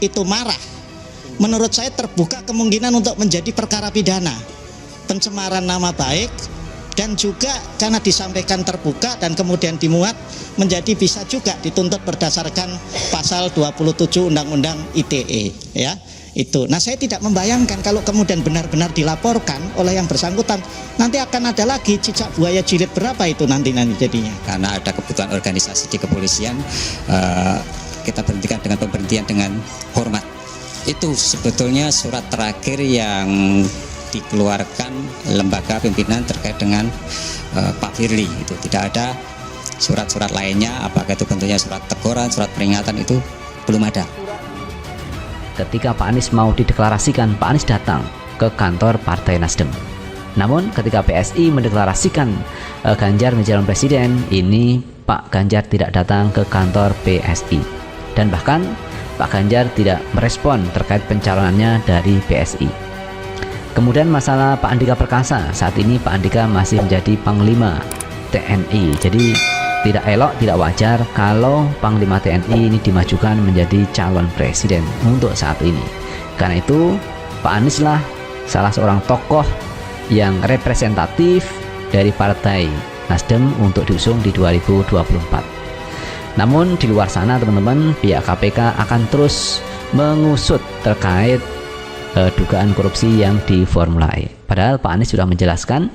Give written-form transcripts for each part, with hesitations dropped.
itu marah, menurut saya terbuka kemungkinan untuk menjadi perkara pidana, pencemaran nama baik, dan juga karena disampaikan terbuka dan kemudian dimuat menjadi bisa juga dituntut berdasarkan pasal 27 Undang-Undang ITE, ya. Itu. Nah, saya tidak membayangkan kalau kemudian benar-benar dilaporkan oleh yang bersangkutan, nanti akan ada lagi cicak buaya jilid berapa itu nanti jadinya. Karena ada kebutuhan organisasi di kepolisian, kita berhentikan dengan pemberhentian dengan hormat. Itu sebetulnya surat terakhir yang dikeluarkan lembaga pimpinan terkait dengan Pak Firly. Itu tidak ada surat-surat lainnya, apakah itu bentuknya surat teguran, surat peringatan, itu belum ada. Ketika Pak Anies mau dideklarasikan, Pak Anies datang ke kantor Partai Nasdem. Namun ketika PSI mendeklarasikan Ganjar menjadi calon presiden, ini Pak Ganjar tidak datang ke kantor PSI. Dan bahkan Pak Ganjar tidak merespon terkait pencalonannya dari PSI. Kemudian masalah Pak Andika Perkasa, saat ini Pak Andika masih menjadi Panglima TNI. Jadi tidak elok, tidak wajar kalau Panglima TNI ini dimajukan menjadi calon presiden untuk saat ini. Karena itu Pak Anies lah salah seorang tokoh yang representatif dari Partai Nasdem untuk diusung di 2024. Namun di luar sana teman-teman, pihak KPK akan terus mengusut terkait dugaan korupsi yang di Formula E. Padahal Pak Anies sudah menjelaskan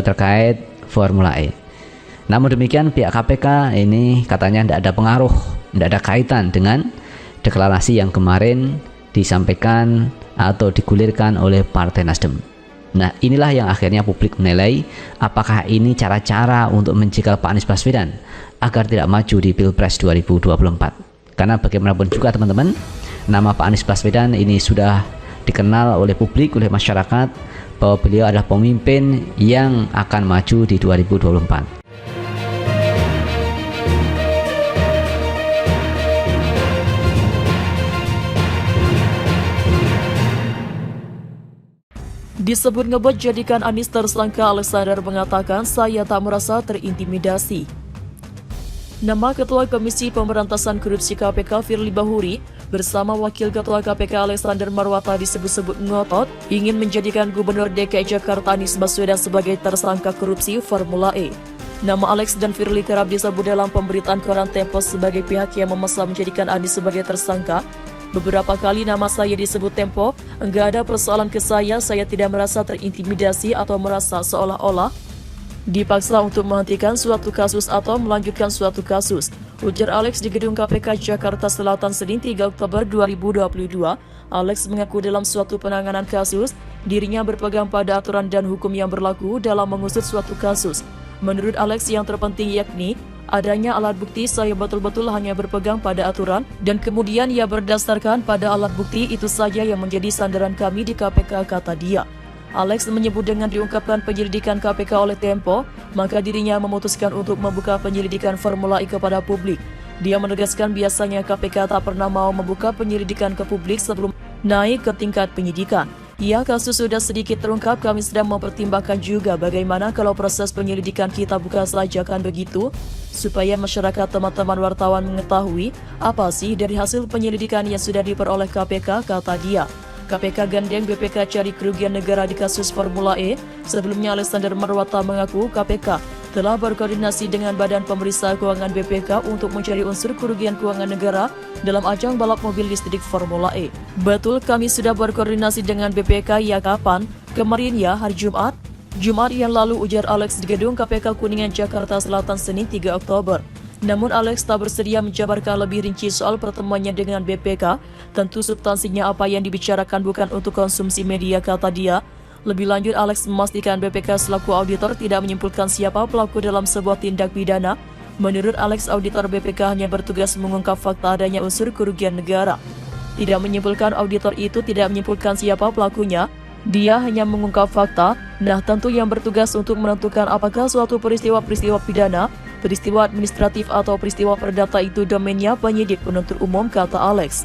terkait Formula E. Namun demikian pihak KPK ini katanya tidak ada pengaruh, tidak ada kaitan dengan deklarasi yang kemarin disampaikan atau digulirkan oleh Partai Nasdem. Nah, inilah yang akhirnya publik menilai apakah ini cara-cara untuk mencekal Pak Anies Baswedan agar tidak maju di Pilpres 2024. Karena bagaimanapun juga teman-teman, nama Pak Anies Baswedan ini sudah dikenal oleh publik, oleh masyarakat bahwa beliau adalah pemimpin yang akan maju di 2024. Disebut ngebut jadikan Anies tersangka, Alexander mengatakan saya tak merasa terintimidasi. Nama Ketua Komisi Pemberantasan Korupsi KPK Firly Bahuri bersama Wakil Ketua KPK Alexander Marwata disebut-sebut ngotot ingin menjadikan Gubernur DKI Jakarta Anies Baswedan sebagai tersangka korupsi Formula E. Nama Alex dan Firly kerap disebut dalam pemberitaan koran Tempo sebagai pihak yang memesan menjadikan Anies sebagai tersangka. Beberapa kali nama saya disebut Tempo, enggak ada persoalan ke saya tidak merasa terintimidasi atau merasa seolah-olah dipaksa untuk menghentikan suatu kasus atau melanjutkan suatu kasus. Ujar Alex di gedung KPK Jakarta Selatan Senin 3 Oktober 2022. Alex mengaku dalam suatu penanganan kasus, dirinya berpegang pada aturan dan hukum yang berlaku dalam mengusut suatu kasus. Menurut Alex yang terpenting yakni adanya alat bukti, saya betul-betul hanya berpegang pada aturan dan kemudian ya berdasarkan pada alat bukti itu saja yang menjadi sandaran kami di KPK, kata dia. Alex menyebut dengan diungkapkan penyelidikan KPK oleh Tempo, maka dirinya memutuskan untuk membuka penyelidikan Formula E kepada publik. Dia menegaskan biasanya KPK tak pernah mau membuka penyelidikan ke publik sebelum naik ke tingkat penyidikan. Ya, kasus sudah sedikit terungkap, kami sedang mempertimbangkan juga bagaimana kalau proses penyelidikan kita buka saja kan begitu, supaya masyarakat teman-teman wartawan mengetahui apa sih dari hasil penyelidikan yang sudah diperoleh KPK, kata dia. KPK gandeng BPK cari kerugian negara di kasus Formula E. Sebelumnya Alexander Marwata mengaku KPK telah berkoordinasi dengan Badan Pemeriksa Keuangan BPK untuk mencari unsur kerugian keuangan negara dalam ajang balap mobil listrik Formula E. Betul, kami sudah berkoordinasi dengan BPK, ya kapan? Kemarin ya, hari Jumat yang lalu, ujar Alex di gedung KPK Kuningan Jakarta Selatan Senin 3 Oktober. Namun Alex tak bersedia menjabarkan lebih rinci soal pertemuannya dengan BPK. Tentu substansinya apa yang dibicarakan bukan untuk konsumsi media, kata dia. Lebih lanjut, Alex memastikan BPK selaku auditor tidak menyimpulkan siapa pelaku dalam sebuah tindak pidana. Menurut Alex, auditor BPK hanya bertugas mengungkap fakta adanya unsur kerugian negara. Tidak menyimpulkan, auditor itu tidak menyimpulkan siapa pelakunya. Dia hanya mengungkap fakta. Nah, tentu yang bertugas untuk menentukan apakah suatu peristiwa pidana, peristiwa administratif atau peristiwa perdata itu domainnya penyidik penuntut umum, kata Alex.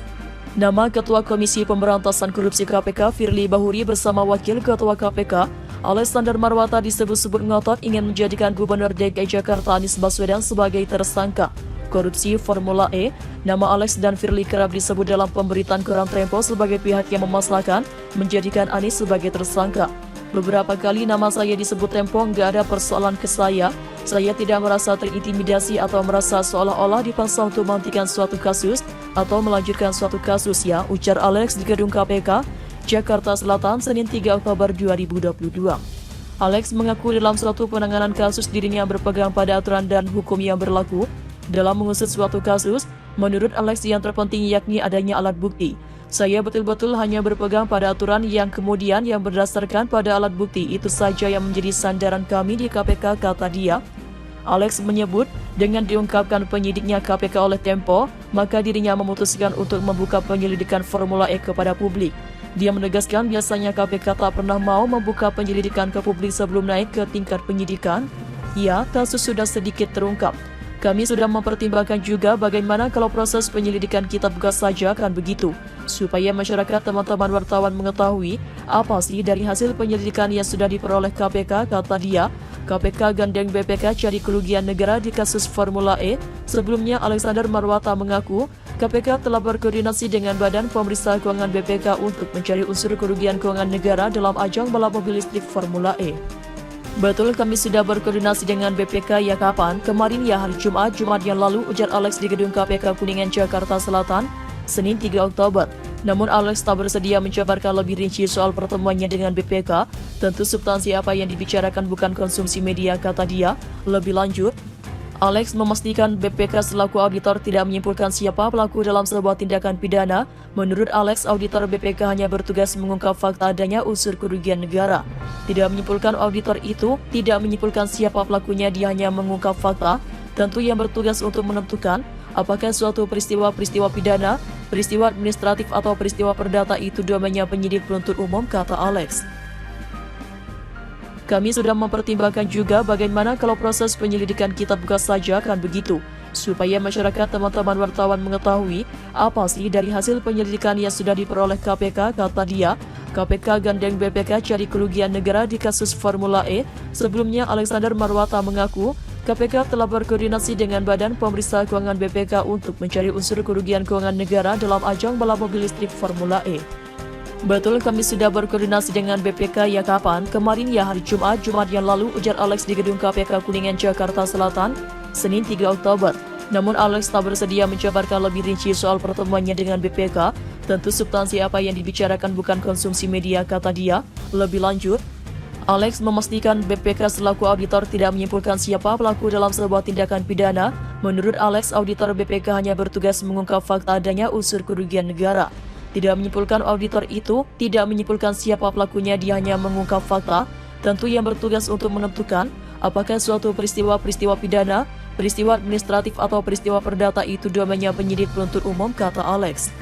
Nama Ketua Komisi Pemberantasan Korupsi KPK Firly Bahuri bersama Wakil Ketua KPK Alexander Marwata disebut-sebut ngotot ingin menjadikan Gubernur DKI Jakarta Anies Baswedan sebagai tersangka. korupsi Formula E. Nama Alex dan Firly kerap disebut dalam pemberitaan koran Tempo sebagai pihak yang memasrahkan menjadikan Anies sebagai tersangka. Beberapa kali nama saya disebut Tempo, nggak ada persoalan ke saya. Saya tidak merasa terintimidasi atau merasa seolah-olah dipaksa untuk menghentikan suatu kasus atau melanjutkan suatu kasus ya, ujar Alex di gedung KPK, Jakarta Selatan, Senin 3 Oktober 2022. Alex mengaku dalam suatu penanganan kasus dirinya berpegang pada aturan dan hukum yang berlaku. Dalam mengusut suatu kasus, menurut Alex yang terpenting yakni adanya alat bukti. Saya betul-betul hanya berpegang pada aturan yang kemudian yang berdasarkan pada alat bukti itu saja yang menjadi sandaran kami di KPK, kata dia. Alex menyebut dengan diungkapkan penyidiknya KPK oleh Tempo, maka dirinya memutuskan untuk membuka penyelidikan Formula E kepada publik. Dia menegaskan biasanya KPK tak pernah mau membuka penyelidikan ke publik sebelum naik ke tingkat penyidikan. Ya, kasus sudah sedikit terungkap. Kami sudah mempertimbangkan juga bagaimana kalau proses penyelidikan kita buka saja, kan begitu. Supaya masyarakat teman-teman wartawan mengetahui apa sih dari hasil penyelidikan yang sudah diperoleh KPK, kata dia. KPK gandeng BPK cari kerugian negara di kasus Formula E. Sebelumnya Alexander Marwata mengaku KPK telah berkoordinasi dengan Badan Pemeriksa Keuangan BPK untuk mencari unsur kerugian keuangan negara dalam ajang balap mobil listrik Formula E. Betul, kami sudah berkoordinasi dengan BPK ya kapan? Kemarin ya hari Jumat yang lalu, ujar Alex di gedung KPK Kuningan, Jakarta Selatan, Senin 3 Oktober. Namun Alex tak bersedia menjabarkan lebih rinci soal pertemuannya dengan BPK. Tentu substansi apa yang dibicarakan bukan konsumsi media, kata dia. Lebih lanjut, Alex memastikan BPK selaku auditor tidak menyimpulkan siapa pelaku dalam sebuah tindakan pidana. Menurut Alex, auditor BPK hanya bertugas mengungkap fakta adanya unsur kerugian negara. Tidak menyimpulkan auditor itu, tidak menyimpulkan siapa pelakunya, dia hanya mengungkap fakta. Tentu yang bertugas untuk menentukan apakah suatu peristiwa pidana, peristiwa administratif atau peristiwa perdata itu domainnya penyidik penuntut umum, kata Alex. Kami sudah mempertimbangkan juga bagaimana kalau proses penyelidikan kita buka saja, kan begitu. Supaya masyarakat teman-teman wartawan mengetahui apa sih dari hasil penyelidikan yang sudah diperoleh KPK, kata dia. KPK gandeng BPK cari kerugian negara di kasus Formula E. Sebelumnya Alexander Marwata mengaku KPK telah berkoordinasi dengan Badan Pemeriksa Keuangan BPK untuk mencari unsur kerugian keuangan negara dalam ajang balap mobil listrik Formula E. Betul, kami sudah berkoordinasi dengan BPK ya kapan? Kemarin ya hari Jumat yang lalu, ujar Alex di gedung KPK Kuningan, Jakarta Selatan, Senin 3 Oktober. Namun Alex tak bersedia menjabarkan lebih rinci soal pertemuannya dengan BPK. Tentu substansi apa yang dibicarakan bukan konsumsi media, kata dia. Lebih lanjut, Alex memastikan BPK selaku auditor tidak menyimpulkan siapa pelaku dalam sebuah tindakan pidana. Menurut Alex, auditor BPK hanya bertugas mengungkap fakta adanya unsur kerugian negara. Tidak menyimpulkan auditor itu, tidak menyimpulkan siapa pelakunya, dia hanya mengungkap fakta. Tentu yang bertugas untuk menentukan apakah suatu peristiwa pidana, peristiwa administratif atau peristiwa perdata itu domainnya penyidik penuntut umum, kata Alex.